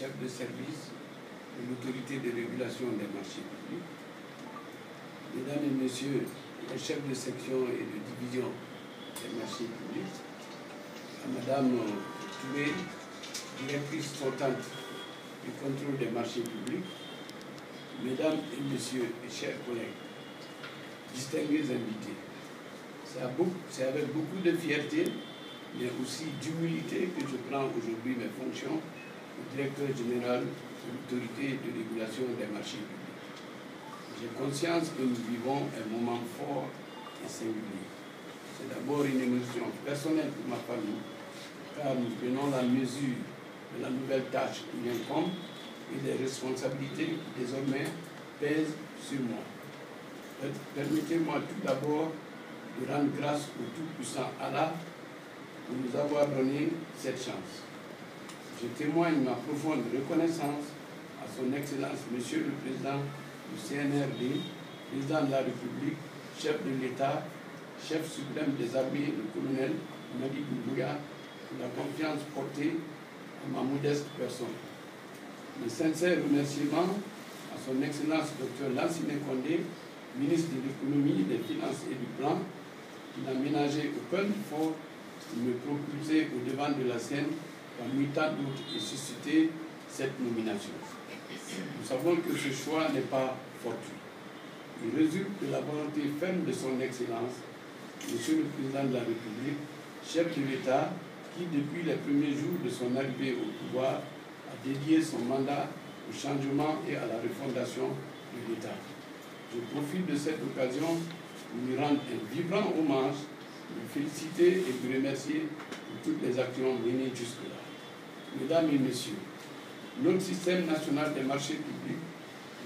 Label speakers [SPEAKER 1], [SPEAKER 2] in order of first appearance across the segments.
[SPEAKER 1] chefs de service de l'autorité de régulation des marchés publics, mesdames et messieurs les chefs de section et de division des marchés publics, à madame Touré, directrice sortante du contrôle des marchés publics, mesdames et messieurs et chers collègues, distingués invités, c'est avec beaucoup de fierté, mais aussi d'humilité que je prends aujourd'hui mes fonctions de directeur général de l'autorité de régulation des marchés publics. J'ai conscience que nous vivons un moment fort et singulier. C'est d'abord une émotion personnelle pour ma famille, car nous prenons la mesure de la nouvelle tâche qui m'incombe et des responsabilités qui désormais pèsent sur moi. Permettez-moi tout d'abord de rendre grâce au Tout-Puissant Allah pour nous avoir donné cette chance. Je témoigne ma profonde reconnaissance à son Excellence, Monsieur le Président du CNRD, Président de la République, chef de l'État, chef suprême des armées, le colonel Madi Doumbouya, pour la confiance portée à ma modeste personne. Mes sincères remerciements à son Excellence Dr Lansine Condé, ministre de l'Économie, des Finances et du Plan, qui n'a ménagé aucun effort de me propulser au devant de la scène parmi tant d'autres et susciter cette nomination. Nous savons que ce choix n'est pas fortuit. Il résulte de la volonté ferme de son Excellence, Monsieur le Président de la République, chef de l'État, qui, depuis les premiers jours de son arrivée au pouvoir, a dédié son mandat au changement et à la refondation de l'État. Je profite de cette occasion pour lui rendre un vibrant hommage, de féliciter et de remercier pour toutes les actions menées jusque-là. Mesdames et messieurs, notre système national des marchés publics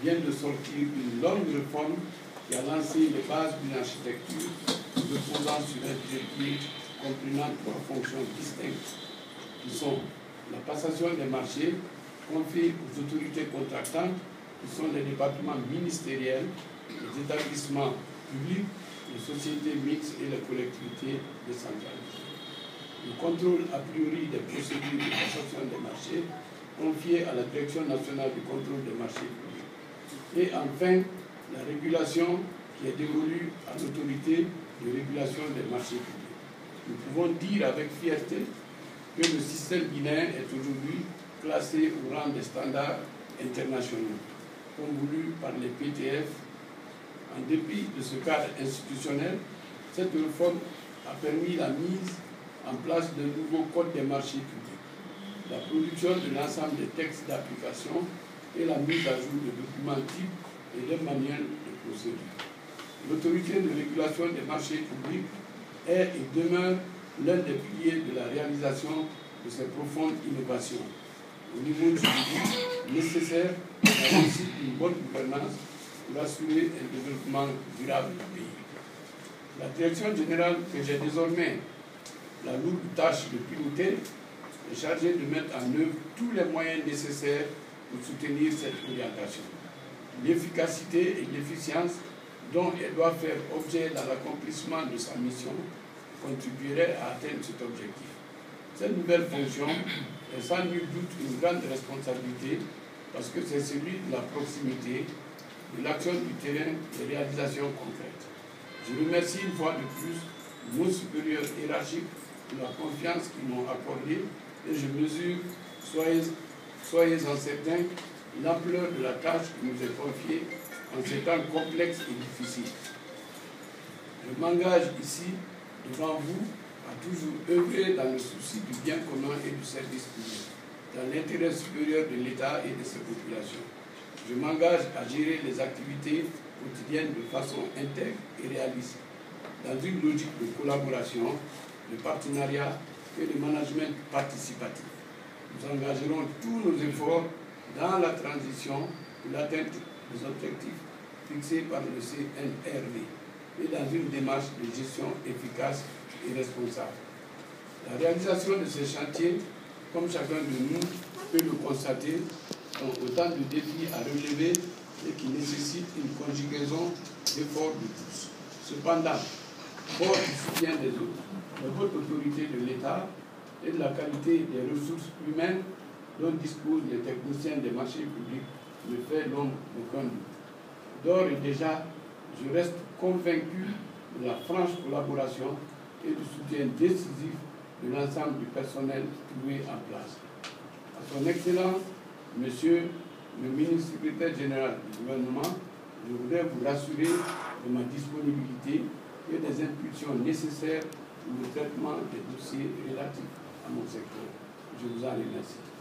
[SPEAKER 1] vient de sortir d'une longue réforme qui a lancé les bases d'une architecture reposant sur un trépied comprenant trois fonctions distinctes qui sont la passation des marchés confiée aux autorités contractantes qui sont les départements ministériels, les établissements publics, les sociétés mixtes et les collectivités décentralisées. Le contrôle a priori des procédures de passation des marchés confié à la Direction nationale du contrôle des marchés publics. Et enfin, la régulation qui est dévolue à l'autorité de régulation des marchés publics. Nous pouvons dire avec fierté que le système guinéen est aujourd'hui classé au rang des standards internationaux, comme voulu par les PTF. En dépit de ce cadre institutionnel, cette réforme a permis la mise en place d'un nouveau code des marchés publics, la production de l'ensemble des textes d'application et la mise à jour de documents types et de manuels de procédure. L'autorité de régulation des marchés publics est et demeure l'un des piliers de la réalisation de ces profondes innovations au niveau juridique nécessaire à la réussite d'une bonne gouvernance pour assurer un développement durable du pays. La direction générale que j'ai désormais la lourde tâche de piloter est chargée de mettre en œuvre tous les moyens nécessaires pour soutenir cette orientation. L'efficacité et l'efficience dont elle doit faire objet dans l'accomplissement de sa mission contribueraient à atteindre cet objectif. Cette nouvelle fonction est sans nul doute une grande responsabilité parce que c'est celui de la proximité, de l'action du terrain et des réalisations concrètes. Je remercie une fois de plus nos supérieurs hiérarchiques pour la confiance qu'ils m'ont accordée et je mesure, soyez-en certains, l'ampleur de la tâche qui nous est confiée en ces temps complexes et difficiles. Je m'engage ici, devant vous, à toujours œuvrer dans le souci du bien commun et du service public, dans l'intérêt supérieur de l'État et de ses populations. Je m'engage à gérer les activités quotidiennes de façon intègre et réaliste, dans une logique de collaboration, de partenariat et de management participatif. Nous engagerons tous nos efforts dans la transition pour l'atteinte des objectifs fixés par le CNRD et dans une démarche de gestion efficace et responsable. La réalisation de ces chantiers, comme chacun de nous peut le constater, sont autant de défis à relever et qui nécessitent une conjugaison d'efforts de tous. Cependant, fort du soutien de votre autorité de l'État et de la qualité des ressources humaines dont disposent les techniciens des marchés publics ne fait l'homme aucun doute. D'ores et déjà, je reste convaincu de la franche collaboration et du soutien décisif de l'ensemble du personnel trouvé en place. À son Excellence, Monsieur le ministre secrétaire général du gouvernement, je voudrais vous rassurer de ma disponibilité et des impulsions nécessaires pour le traitement des dossiers relatifs à mon secteur. Je vous en remercie.